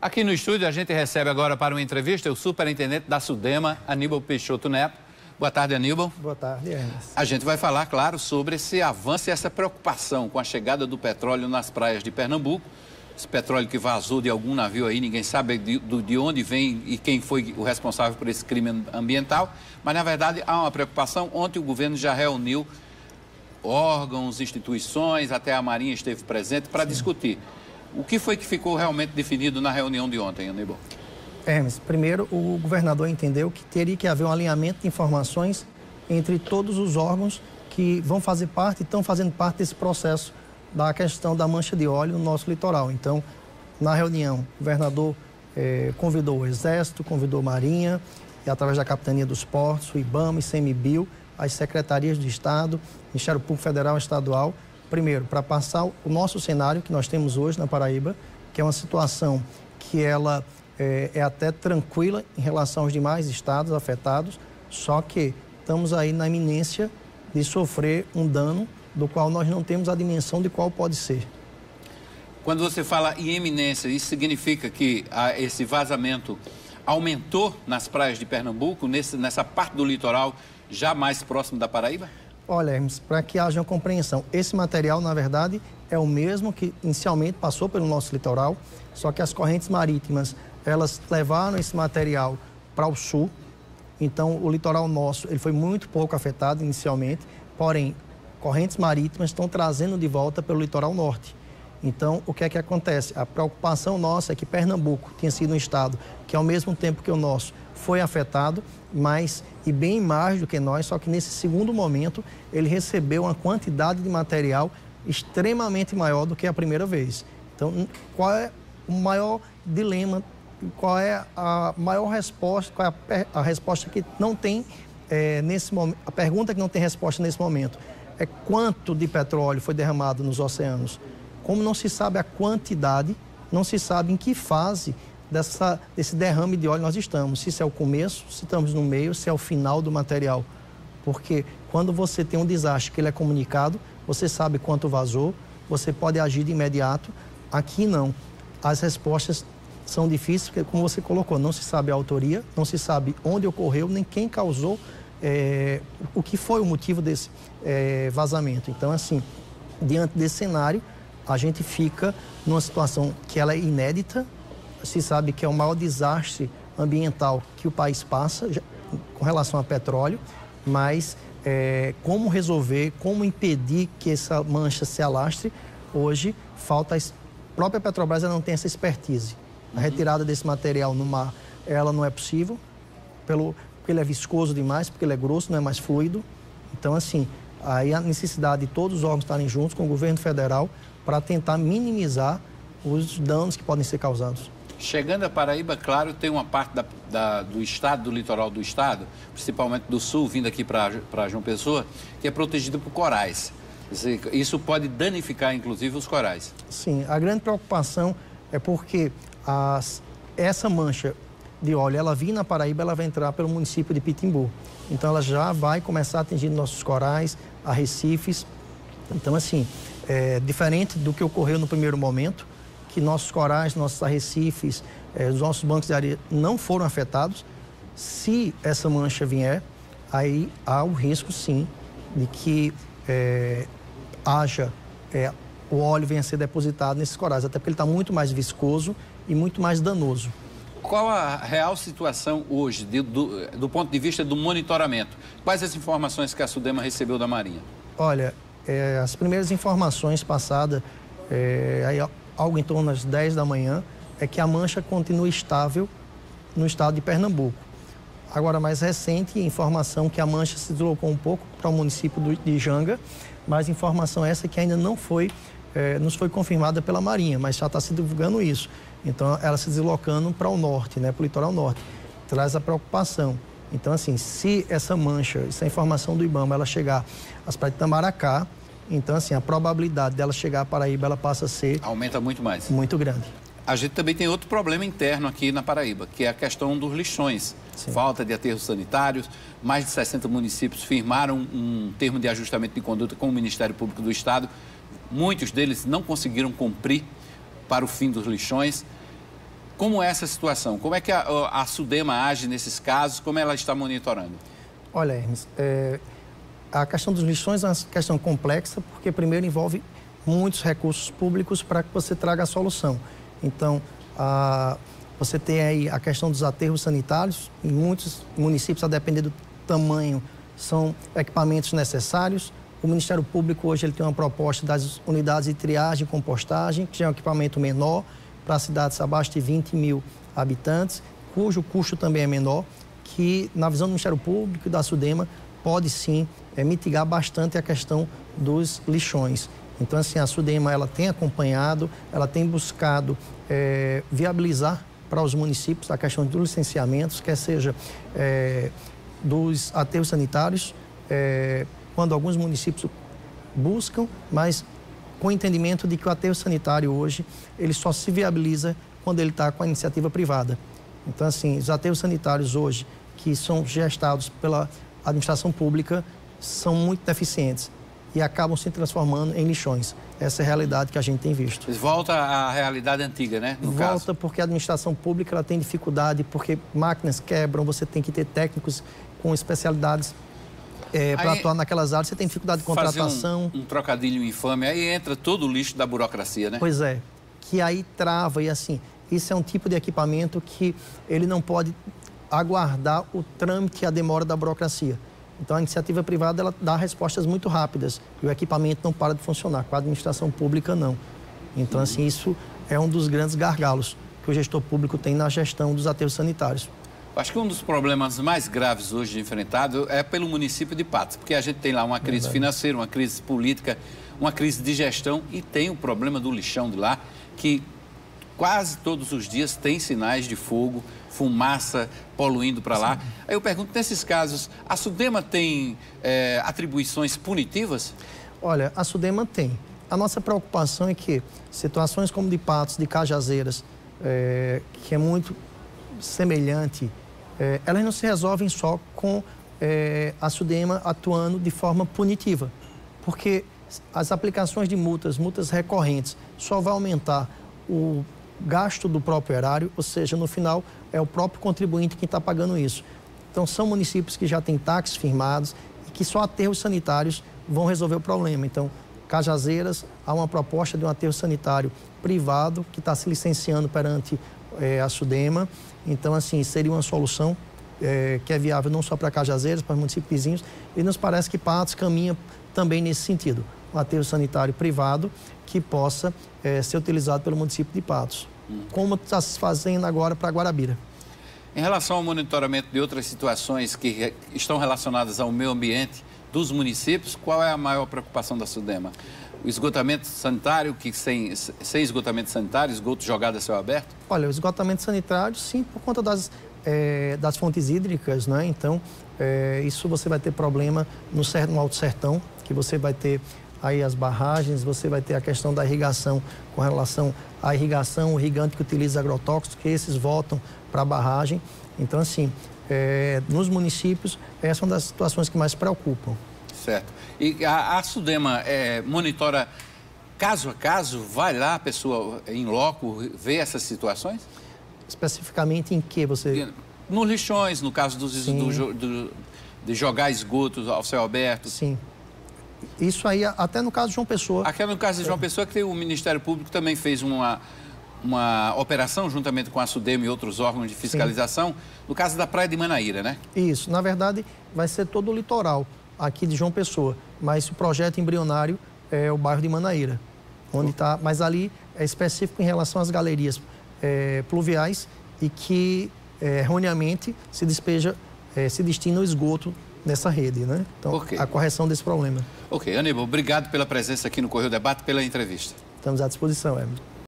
Aqui no estúdio a gente recebe agora para uma entrevista o superintendente da SUDEMA, Aníbal Peixoto Neto. Boa tarde, Aníbal. Boa tarde, Hermes. A gente vai falar, claro, sobre esse avanço e essa preocupação com a chegada do petróleo nas praias de Pernambuco. Esse petróleo que vazou de algum navio aí, ninguém sabe de onde vem e quem foi o responsável por esse crime ambiental. Mas, na verdade, há uma preocupação. Ontem o governo já reuniu órgãos, instituições, até a Marinha esteve presente para discutir. O que foi que ficou realmente definido na reunião de ontem, Aníbal? Hermes, primeiro o governador entendeu que teria que haver um alinhamento de informações entre todos os órgãos que vão fazer parte e estão fazendo parte desse processo da questão da mancha de óleo no nosso litoral. Então, na reunião, o governador convidou o Exército, convidou a Marinha, e através da Capitania dos Portos, o IBAMA, ICMBio, as secretarias do Estado, Ministério Público Federal e Estadual, primeiro, para passar o nosso cenário que nós temos hoje na Paraíba, que é uma situação que ela é até tranquila em relação aos demais estados afetados, só que estamos aí na iminência de sofrer um dano do qual nós não temos a dimensão de qual pode ser. Quando você fala em iminência, isso significa que esse vazamento aumentou nas praias de Pernambuco, nessa parte do litoral já mais próximo da Paraíba? Olha, Hermes, para que haja uma compreensão, esse material, na verdade, é o mesmo que inicialmente passou pelo nosso litoral, só que as correntes marítimas, elas levaram esse material para o sul, então o litoral nosso ele foi muito pouco afetado inicialmente, porém, correntes marítimas estão trazendo de volta pelo litoral norte. Então, o que é que acontece? A preocupação nossa é que Pernambuco tinha sido um estado que, ao mesmo tempo que o nosso, foi afetado, mas e bem mais do que nós, só que nesse segundo momento ele recebeu uma quantidade de material extremamente maior do que a primeira vez. Então, qual é o maior dilema, qual é a maior resposta, qual é a resposta que não tem nesse momento, a pergunta que não tem resposta nesse momento é quanto de petróleo foi derramado nos oceanos. Como não se sabe a quantidade, não se sabe em que fase desse derrame de óleo nós estamos. Se isso é o começo, se estamos no meio, se é o final do material. Porque quando você tem um desastre que ele é comunicado, você sabe quanto vazou, você pode agir de imediato. Aqui não. As respostas são difíceis, porque como você colocou, não se sabe a autoria, não se sabe onde ocorreu, nem quem causou, o que foi o motivo desse vazamento. Então, assim, diante desse cenário, a gente fica numa situação que ela é inédita. Se sabe que é o maior desastre ambiental que o país passa com relação a petróleo, mas como resolver, como impedir que essa mancha se alastre, hoje falta. A própria Petrobras ela não tem essa expertise. A retirada desse material no mar, ela não é possível, porque ele é viscoso demais, porque ele é grosso, não é mais fluido. Então, assim, aí a necessidade de todos os órgãos estarem juntos com o governo federal para tentar minimizar os danos que podem ser causados. Chegando a Paraíba, claro, tem uma parte do estado, do litoral do estado, principalmente do sul, vindo aqui para João Pessoa, que é protegida por corais. Isso pode danificar, inclusive, os corais. Sim, a grande preocupação é porque essa mancha de óleo, ela vindo na Paraíba, ela vai entrar pelo município de Pitimbu. Então, ela já vai começar a atingir nossos corais, arrecifes. Então, assim, diferente do que ocorreu no primeiro momento, que nossos corais, nossos arrecifes, os nossos bancos de areia não foram afetados. Se essa mancha vier, aí há o risco, sim, de que o óleo venha a ser depositado nesses corais, até porque ele está muito mais viscoso e muito mais danoso. Qual a real situação hoje, do ponto de vista do monitoramento? Quais as informações que a SUDEMA recebeu da Marinha? Olha, as primeiras informações passadas, algo em torno das 10 da manhã, é que a mancha continua estável no estado de Pernambuco. Agora, mais recente, informação que a mancha se deslocou um pouco para o município de Janga, mas informação essa que ainda não foi, nos foi confirmada pela Marinha, mas já está se divulgando isso. Então, ela se deslocando para o norte, para o litoral norte, traz a preocupação. Então, assim, se essa mancha, essa informação do IBAMA, ela chegar às praias de Itamaracá, então, assim, a probabilidade dela chegar à Paraíba, ela passa a ser... Aumenta muito mais. Muito grande. A gente também tem outro problema interno aqui na Paraíba, que é a questão dos lixões. Sim. Falta de aterros sanitários. Mais de 60 municípios firmaram um termo de ajustamento de conduta com o Ministério Público do Estado. Muitos deles não conseguiram cumprir para o fim dos lixões. Como é essa situação? Como é que a SUDEMA age nesses casos? Como ela está monitorando? Olha, Hermes, a questão dos lixões é uma questão complexa, porque primeiro envolve muitos recursos públicos para que você traga a solução. Então, você tem aí a questão dos aterros sanitários. Em muitos municípios, a depender do tamanho, são equipamentos necessários. O Ministério Público hoje ele tem uma proposta das unidades de triagem e compostagem, que já é um equipamento menor para cidades abaixo de 20 mil habitantes, cujo custo também é menor, que na visão do Ministério Público e da SUDEMA pode sim mitigar bastante a questão dos lixões. Então, assim, a SUDEMA ela tem acompanhado, ela tem buscado viabilizar para os municípios a questão dos licenciamentos, quer seja dos aterros sanitários, quando alguns municípios buscam, mas com o entendimento de que o aterro sanitário hoje, ele só se viabiliza quando ele está com a iniciativa privada. Então, assim, os aterros sanitários hoje, que são gestados pela administração pública, são muito deficientes e acabam se transformando em lixões. Essa é a realidade que a gente tem visto. Volta à realidade antiga, né? Volta porque a administração pública ela tem dificuldade, porque máquinas quebram, você tem que ter técnicos com especialidades para atuar naquelas áreas, você tem dificuldade de contratação. Um trocadilho infame, aí entra todo o lixo da burocracia, né? Pois é, que aí trava e assim, isso é um tipo de equipamento que ele não pode aguardar o trâmite e a demora da burocracia. Então, a iniciativa privada ela dá respostas muito rápidas e o equipamento não para de funcionar, com a administração pública não. Então, assim, isso é um dos grandes gargalos que o gestor público tem na gestão dos aterros sanitários. Acho que um dos problemas mais graves hoje enfrentado é pelo município de Patos, porque a gente tem lá uma crise financeira, uma crise política, uma crise de gestão e tem o problema do lixão de lá, que quase todos os dias tem sinais de fogo, fumaça poluindo para lá. Aí eu pergunto, nesses casos, a SUDEMA tem atribuições punitivas? Olha, a SUDEMA tem. A nossa preocupação é que situações como de Patos, de Cajazeiras, que é muito semelhante, elas não se resolvem só com a SUDEMA atuando de forma punitiva, porque as aplicações de multas recorrentes, só vai aumentar o gasto do próprio erário, ou seja, no final é o próprio contribuinte que está pagando isso. Então, são municípios que já têm taxas firmados e que só aterros sanitários vão resolver o problema. Então, Cajazeiras, há uma proposta de um aterro sanitário privado que está se licenciando perante a SUDEMA. Então, assim, seria uma solução que é viável não só para Cajazeiras, para municípios vizinhos, e nos parece que Patos caminha também nesse sentido. Um aterro sanitário privado que possa ser utilizado pelo município de Patos, como está se fazendo agora para Guarabira. Em relação ao monitoramento de outras situações que estão relacionadas ao meio ambiente dos municípios, qual é a maior preocupação da SUDEMA? O esgotamento sanitário, que sem esgotamento sanitário, esgoto jogado a céu aberto? Olha, o esgotamento sanitário, sim, por conta das fontes hídricas, né? Então, isso você vai ter problema no Alto Sertão, que você vai ter aí as barragens, você vai ter a questão da irrigação com relação à irrigação, o irrigante que utiliza agrotóxicos, que esses voltam para a barragem. Então, assim, nos municípios, essa é uma das situações que mais preocupam. Certo. E a SUDEMA monitora caso a caso? Vai lá a pessoa em loco ver essas situações? Especificamente em que você... Nos lixões, no caso de jogar esgotos ao céu aberto. Sim. Isso aí, até no caso de João Pessoa. Aqui no caso de João Pessoa, que o Ministério Público também fez uma operação, juntamente com a SUDEMA e outros órgãos de fiscalização, no caso da Praia de Manaíra, né? Isso. Na verdade, vai ser todo o litoral aqui de João Pessoa, mas o projeto embrionário é o bairro de Manaíra, onde está... Mas ali é específico em relação às galerias pluviais e que erroneamente se destina o esgoto nessa rede, né? Então, a correção desse problema. Ok, Aníbal, obrigado pela presença aqui no Correio Debate, pela entrevista. Estamos à disposição, Hermes.